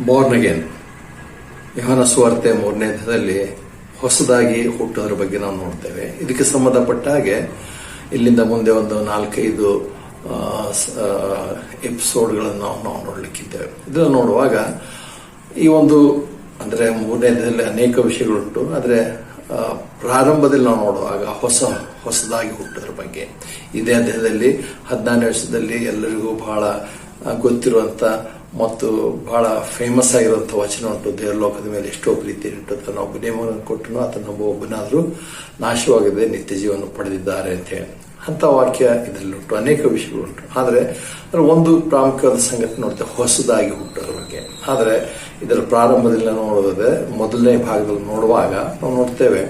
Born again ಯೋಹಾನ ಸುವಾರ್ತೆ 3ನೇ ಅಧ್ಯಾಯದಲ್ಲಿ ಹೊಸದಾಗಿ ಹುಟ್ಟೋದ್ರ ಬಗ್ಗೆ ನಾವು ನೋಡ್ತೇವೆ. ಇದಕ್ಕೆ ಸಂಬಂಧಪಟ್ಟ ಹಾಗೆ ಇಲ್ಲಿಂದ ಮುಂದೆ ಒಂದು 4-5 ಎಪಿಸೋಡ್ಗಳನ್ನು ನಾವು ನೋಡ್ಲಿಕ್ಕಿದ್ದೇವೆ. ಇದನ್ನು ನೋಡುವಾಗ ಈ ಒಂದು ಅಂದ್ರೆ 3ನೇ ಅಧ್ಯಾಯದಲ್ಲಿ ಅನೇಕ ವಿಷಯಗಳುಂಟು. ಆದರೆ ಪ್ರಾರಂಭದಲ್ಲಿ ನಾವು ನೋಡುವಾಗ ಹೊಸದಾಗಿ ಹುಟ್ಟೋದ್ರ ಬಗ್ಗೆ ಇದೇ ಅಧ್ಯಾಯದಲ್ಲಿ 14ನೇ ವರ್ಷದಲ್ಲಿ ಎಲ್ಲರಿಗೂ ಬಹಳ ಗೊತ್ತಿರುವಂತ ಮತ್ತು ಬಹಳ ಫೇಮಸ್ ಆಗಿರುವಂತಹ ವಚನ ಉಂಟು. ದೇವರ ಲೋಕದ ಮೇಲೆ ಎಷ್ಟೋ ಪ್ರೀತಿ ಇಟ್ಟು ತನ್ನ ಒಬ್ಬನೇ ಮಗನನ್ನು ಕೊಟ್ಟನು, ಆತನ ಒಬ್ಬನಾದ್ರೂ ನಾಶವಾಗದೆ ನಿತ್ಯ ಜೀವನ ಪಡೆದಿದ್ದಾರೆ ಅಂತ ಹೇಳಿ ಅಂತ ವಾಕ್ಯ ಇದರಲ್ಲಿ ಉಂಟು. ಅನೇಕ ವಿಷಯಗಳುಂಟು. ಆದರೆ ಒಂದು ಪ್ರಾಮುಖ್ಯವಾದ ಸಂಗತಿ ನೋಡ್ತೇವೆ, ಹೊಸದಾಗಿ ಹುಟ್ಟೋದ್ರ ಬಗ್ಗೆ. ಆದರೆ ಇದರ ಪ್ರಾರಂಭದಲ್ಲಿ ನೋಡೋದೇ ಮೊದಲನೇ ಭಾಗದಲ್ಲಿ ನೋಡುವಾಗ ನಾವು ನೋಡ್ತೇವೆ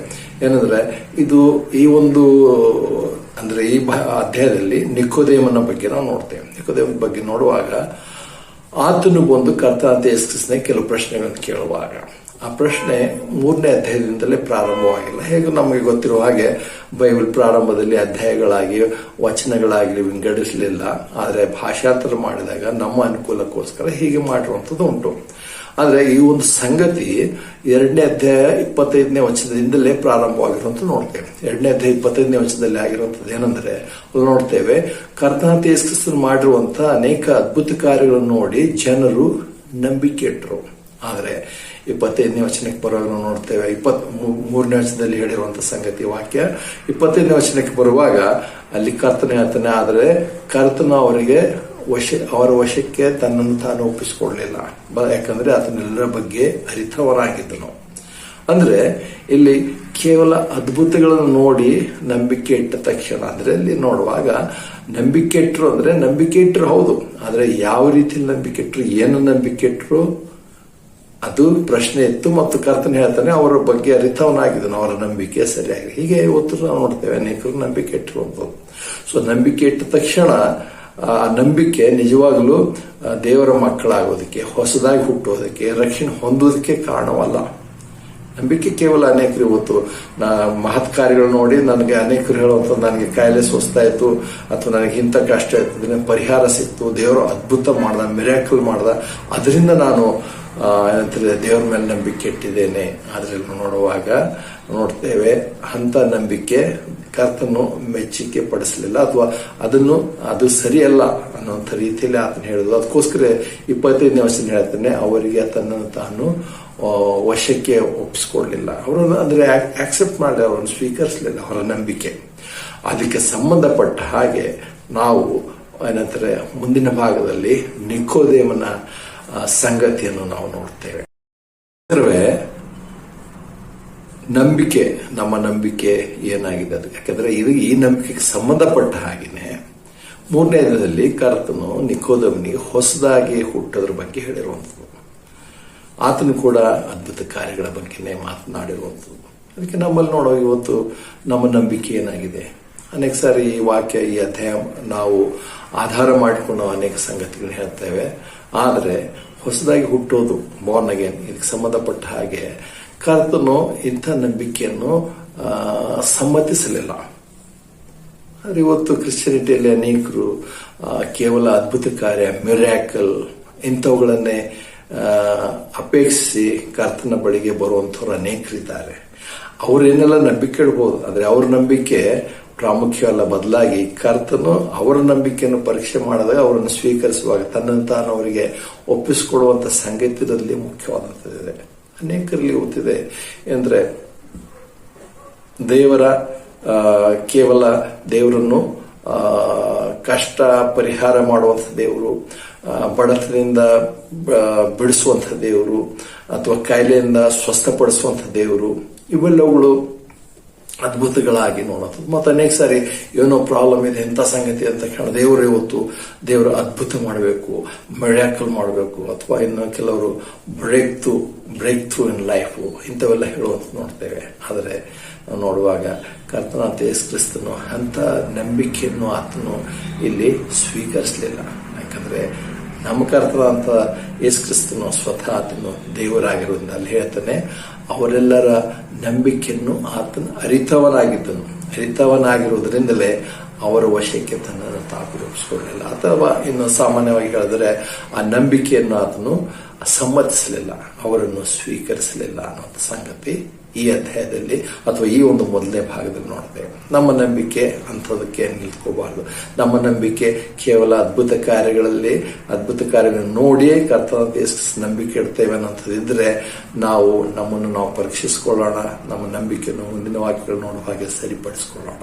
ಏನಂದ್ರೆ ಇದು ಈ ಒಂದು ಅಂದ್ರೆ ಈ ಅಧ್ಯಾಯದಲ್ಲಿ ನಿಕೋದೇಮನ ಬಗ್ಗೆ ನಾವು ನೋಡ್ತೇವೆ. ನಿಕೋದೇಮನ ಬಗ್ಗೆ ನೋಡುವಾಗ ಆತನು ಬಂದು ಕರ್ತನಾದ ಯೇಸು ಕ್ರಿಸ್ತನಿಗೆ ಕೆಲವು ಪ್ರಶ್ನೆಗಳನ್ನು ಕೇಳುವಾಗ ಆ ಪ್ರಶ್ನೆ 3ನೇ ಅಧ್ಯಾಯದಿಂದಲೇ ಪ್ರಾರಂಭವಾಗಿಲ್ಲ. ಹೇಗೂ ನಮಗೆ ಗೊತ್ತಿರುವ ಹಾಗೆ ಬೈಬಲ್ ಪ್ರಾರಂಭದಲ್ಲಿ ಅಧ್ಯಾಯಗಳಾಗಿ ವಚನಗಳಾಗಲಿ ವಿಂಗಡಿಸಲಿಲ್ಲ. ಆದರೆ ಭಾಷಾಂತರ ಮಾಡಿದಾಗ ನಮ್ಮ ಅನುಕೂಲಕ್ಕೋಸ್ಕರ ಹೀಗೆ ಮಾಡಿರುವಂಥದ್ದು ಉಂಟು. ಆದರೆ ಈ ಒಂದು ಸಂಗತಿ 2ನೇ ಅಧ್ಯಾಯ 25ನೇ ವಚನದಿಂದಲೇ ಪ್ರಾರಂಭವಾಗಿರುವಂತ ನೋಡ್ತೇವೆ. 2ನೇ ಅಧ್ಯಾಯ 25ನೇ ವಚನದಲ್ಲಿ ಆಗಿರುವಂತದ್ದು ಏನಂದ್ರೆ ಅಲ್ಲಿ ನೋಡ್ತೇವೆ, ಕರ್ತನಾದ ಯೇಸು ಕ್ರಿಸ್ತನು ಮಾಡಿರುವಂತ ಅನೇಕ ಅದ್ಭುತ ಕಾರ್ಯಗಳನ್ನು ನೋಡಿ ಜನರು ನಂಬಿಕೆ ಇಟ್ಟರು. ಆದರೆ 25ನೇ ವಚನಕ್ಕೆ ಬರುವಾಗ ನಾವು ನೋಡ್ತೇವೆ 23ನೇ ವಚನದಲ್ಲಿ ಹೇಳಿರುವಂತ ಸಂಗತಿ ವಾಕ್ಯ 25ನೇ ವಚನಕ್ಕೆ ಬರುವಾಗ ಅಲ್ಲಿ ಕರ್ತನ ಹೇಳ್ತಾನೆ, ಆದರೆ ಕರ್ತನು ಅವರಿಗೆ ಅವರ ವಶಕ್ಕೆ ತನ್ನನ್ನು ತಾನು ಒಪ್ಪಿಸಿಕೊಳ್ಳಲಿಲ್ಲ. ಯಾಕಂದ್ರೆ ಆತನೆಲ್ಲರ ಬಗ್ಗೆ ಅರಿತವರಾಗಿದ್ದನು. ಅಂದ್ರೆ ಇಲ್ಲಿ ಕೇವಲ ಅದ್ಭುತಗಳನ್ನು ನೋಡಿ ನಂಬಿಕೆ ಇಟ್ಟ ತಕ್ಷಣ ಅಂದ್ರೆ ಇಲ್ಲಿ ನೋಡುವಾಗ ನಂಬಿಕೆ ಇಟ್ಟರು ಅಂದ್ರೆ ನಂಬಿಕೆ ಇಟ್ಟರು ಹೌದು, ಆದ್ರೆ ಯಾವ ರೀತಿ ನಂಬಿಕೆ ಇಟ್ಟರು, ಏನು ನಂಬಿಕೆ ಇಟ್ಟರು ಅದು ಪ್ರಶ್ನೆ ಇತ್ತು. ಮತ್ತು ಕರ್ತನ ಹೇಳ್ತಾನೆ ಅವರ ಬಗ್ಗೆ ಅರಿತವನಾಗಿದ್ದನು, ಅವರ ನಂಬಿಕೆ ಸರಿಯಾಗಿ. ಹೀಗೆ ಇವತ್ತು ನಾವು ನೋಡ್ತೇವೆ ಅನೇಕರು ನಂಬಿಕೆ ಇಟ್ಟಿರುವಂಥದ್ದು. ಸೊ ನಂಬಿಕೆ ಇಟ್ಟ ತಕ್ಷಣ ಆ ನಂಬಿಕೆ ನಿಜವಾಗಲೂ ದೇವರ ಮಕ್ಕಳಾಗೋದಕ್ಕೆ, ಹೊಸದಾಗಿ ಹುಟ್ಟೋದಕ್ಕೆ, ರಕ್ಷಣೆ ಹೊಂದೋದಕ್ಕೆ ಕಾರಣವಲ್ಲ. ನಂಬಿಕೆ ಕೇವಲ ಅನೇಕರು ಇವತ್ತು ಮಹತ್ ಕಾರ್ಯಗಳು ನೋಡಿ ನನಗೆ ಅನೇಕರು ಹೇಳುವಂತ ನನಗೆ ಕಾಯಿಲೆ ಸ್ವಸ್ತಾಯ್ತು ಅಥವಾ ನನಗೆ ಇಂಥ ಕಷ್ಟ ಆಯ್ತು, ಪರಿಹಾರ ಸಿಕ್ತು, ದೇವರು ಅದ್ಭುತ ಮಾಡ್ದ, ಮಿರಾಕಲ್ ಮಾಡ್ದ, ಅದರಿಂದ ನಾನು ಏನಂತಾರೆ ದೇವರ ಮೇಲೆ ನಂಬಿಕೆ ಇಟ್ಟಿದ್ದೇನೆ. ಅದ್ರಲ್ಲಿ ನೋಡುವಾಗ ನೋಡ್ತೇವೆ ಅಂತ ನಂಬಿಕೆ ಕರ್ತನು ಮೆಚ್ಚುಗೆ ಪಡಿಸಲಿಲ್ಲ ಅಥವಾ ಅದು ಸರಿಯಲ್ಲ ಅನ್ನೋಂಥ ರೀತಿಯಲ್ಲಿ ಆತನ ಹೇಳಿದ್ರು. ಅದಕ್ಕೋಸ್ಕರ 25ನೇ ವಚನ ಹೇಳ್ತಾನೆ, ಅವರಿಗೆ ತನ್ನನ್ನು ತಾನು ವಶಕ್ಕೆ ಒಪ್ಪಿಸ್ಕೊಡ್ಲಿಲ್ಲ. ಅವರನ್ನು ಅಂದ್ರೆ ಆಕ್ಸೆಪ್ಟ್ ಮಾಡಲಿ, ಅವರನ್ನು ಸ್ವೀಕರಿಸಲಿಲ್ಲ ಅವರ ನಂಬಿಕೆ. ಅದಕ್ಕೆ ಸಂಬಂಧಪಟ್ಟ ಹಾಗೆ ನಾವು ಏನಂತಾರೆ ಮುಂದಿನ ಭಾಗದಲ್ಲಿ ನಿಕೋದೇಮನ ಸಂಗತಿಯನ್ನು ನಾವು ನೋಡ್ತೇವೆ. ನಂಬಿಕೆ, ನಮ್ಮ ನಂಬಿಕೆ ಏನಾಗಿದೆ ಅದು. ಯಾಕಂದ್ರೆ ಈ ನಂಬಿಕೆಗೆ ಸಂಬಂಧಪಟ್ಟ ಹಾಗೆನೆ 3ನೇ ಅಧ್ಯಾಯದಲ್ಲಿ ಕರ್ತನು ನಿಕೋದೇಮನಿಗೆ ಹೊಸದಾಗಿ ಹುಟ್ಟೋದ್ರ ಬಗ್ಗೆ ಹೇಳಿರುವಂಥದ್ದು. ಆತನು ಕೂಡ ಅದ್ಭುತ ಕಾರ್ಯಗಳ ಬಗ್ಗೆನೇ ಮಾತನಾಡಿರುವಂಥದ್ದು. ಅದಕ್ಕೆ ನಮ್ಮಲ್ಲಿ ನೋಡೋ ಇವತ್ತು ನಮ್ಮ ನಂಬಿಕೆ ಏನಾಗಿದೆ. ಅನೇಕ ಸಾರಿ ಈ ವಾಕ್ಯ, ಈ ಅಧ್ಯಾಯ ನಾವು ಆಧಾರ ಮಾಡಿಕೊಂಡು ಅನೇಕ ಸಂಗತಿಗಳನ್ನ ಹೇಳ್ತೇವೆ. ಆದರೆ ಹೊಸದಾಗಿ ಹುಟ್ಟೋದು, ಬಾರ್ನ್ ಅಗೇನ್, ಇದಕ್ಕೆ ಸಂಬಂಧಪಟ್ಟ ಹಾಗೆ ಕರ್ತನು ಇಂಥ ನಂಬಿಕೆಯನ್ನು ಸಮ್ಮತಿಸಲಿಲ್ಲ. ಆದರೆ ಇವತ್ತು ಕ್ರಿಶ್ಚಿಯನಿಟಿಯಲ್ಲಿ ಅನೇಕರು ಕೇವಲ ಅದ್ಭುತ ಕಾರ್ಯ, ಮಿರಾಕಲ್ ಇಂಥವುಗಳನ್ನೇ ಅಪೇಕ್ಷಿಸಿ ಕರ್ತನ ಬಳಿಗೆ ಬರುವಂಥವ್ರು ಅನೇಕರಿದ್ದಾರೆ. ಅವರೇನೆಲ್ಲ ನಂಬಿಕೆ ಇಡಬಹುದು, ಆದರೆ ಅವ್ರ ನಂಬಿಕೆ ಪ್ರಾಮುಖ್ಯವಲ್ಲ. ಬದಲಾಗಿ ಕರ್ತನು ಅವರ ನಂಬಿಕೆಯನ್ನು ಪರೀಕ್ಷೆ ಮಾಡಿದಾಗ ಅವರನ್ನು ಸ್ವೀಕರಿಸುವಾಗ ತನ್ನನ್ನು ತಾನು ಅವರಿಗೆ ಒಪ್ಪಿಸಿಕೊಡುವಂತ ಸಂಗತಿಯಲ್ಲಿ ಮುಖ್ಯವಾದಂಥದ್ದಿದೆ. ಅನೇಕರಲ್ಲಿ ಗೊತ್ತಿದೆ ಅಂದ್ರೆ ದೇವರ ಕೇವಲ ದೇವರನ್ನು ಕಷ್ಟ ಪರಿಹಾರ ಮಾಡುವಂಥ ದೇವರು, ಬಡತನದಿಂದ ಬಿಡಿಸುವಂಥ ದೇವರು ಅಥವಾ ಕಾಯಿಲೆಯಿಂದ ಸ್ವಸ್ಥಪಡಿಸುವಂಥ ದೇವರು, ಇವೆಲ್ಲವುಗಳು ಅದ್ಭುತಗಳಾಗಿ ನೋಡೋದು. ಮತ್ತೆ ಅನೇಕ ಸಾರಿ ಏನೋ ಪ್ರಾಬ್ಲಮ್ ಇದೆ, ಎಂಥ ಸಂಗತಿ ಅಂತ ಕಾಣ ದೇವರು ಇವತ್ತು ದೇವರು ಅದ್ಭುತ ಮಾಡಬೇಕು, ಮಿರಾಕಲ್ ಮಾಡಬೇಕು, ಅಥವಾ ಇನ್ನು ಕೆಲವರು ಬ್ರೇಕ್ ಥ್ರೂ ಇನ್ ಲೈಫ್ ಇಂಥವೆಲ್ಲ ಹೇಳುವಂತ ನೋಡ್ತೇವೆ. ಆದರೆ ನಾವು ನೋಡುವಾಗ ಕರ್ತನಾದ ಯೇಸು ಕ್ರಿಸ್ತನು ಅಂತ ನಂಬಿಕೆಯನ್ನು ಆತನು ಇಲ್ಲಿ ಸ್ವೀಕರಿಸಲಿಲ್ಲ. ಯಾಕಂದ್ರೆ ನಮ್ಮ ಕರ್ತನಾದ ಯೇಸು ಕ್ರಿಸ್ತನು ಸ್ವತಃ ಆತನು ದೇವರಾಗಿರೋದ್ರಿಂದ ಅಲ್ಲಿ ಹೇಳ್ತಾನೆ, ಅವರೆಲ್ಲರ ನಂಬಿಕೆಯನ್ನು ಆತನು ಅರಿತವನಾಗಿದ್ದನು. ಅರಿತವನಾಗಿರುವುದರಿಂದಲೇ ಅವರ ವಶಕ್ಕೆ ತನ್ನನ್ನು ತಾಪಿಸಿಕೊಳ್ಳಲಿಲ್ಲ. ಅಥವಾ ಇನ್ನು ಸಾಮಾನ್ಯವಾಗಿ ಹೇಳಿದ್ರೆ ಆ ನಂಬಿಕೆಯನ್ನು ಆತನು ಸಮ್ಮತಿಸಲಿಲ್ಲ, ಅವರನ್ನು ಸ್ವೀಕರಿಸಲಿಲ್ಲ ಅನ್ನುವಂಥ ಸಂಗತಿ ಈ ಅಧ್ಯಾಯದಲ್ಲಿ ಅಥವಾ ಈ ಒಂದು ಮೊದಲನೇ ಭಾಗದಲ್ಲಿ ನೋಡ್ತೇವೆ. ನಮ್ಮ ನಂಬಿಕೆ ಅಂಥದಕ್ಕೆ ನಿಲ್ಕೋಬಾರ್ದು. ನಮ್ಮ ನಂಬಿಕೆ ಕೇವಲ ಅದ್ಭುತ ಕಾರ್ಯಗಳನ್ನು ನೋಡಿಯೇ ಕರ್ತನ ನಂಬಿಕೆ ಇಡ್ತೇವೆ ಅನ್ನೋಂಥದ್ದಿದ್ರೆ ನಮ್ಮನ್ನು ನಾವು ಪರೀಕ್ಷಿಸಿಕೊಳ್ಳೋಣ, ನಮ್ಮ ನಂಬಿಕೆಯನ್ನು ಮುಂದಿನ ವಾಕ್ಯಗಳು ನೋಡುವ ಹಾಗೆ ಸರಿಪಡಿಸಿಕೊಳ್ಳೋಣ.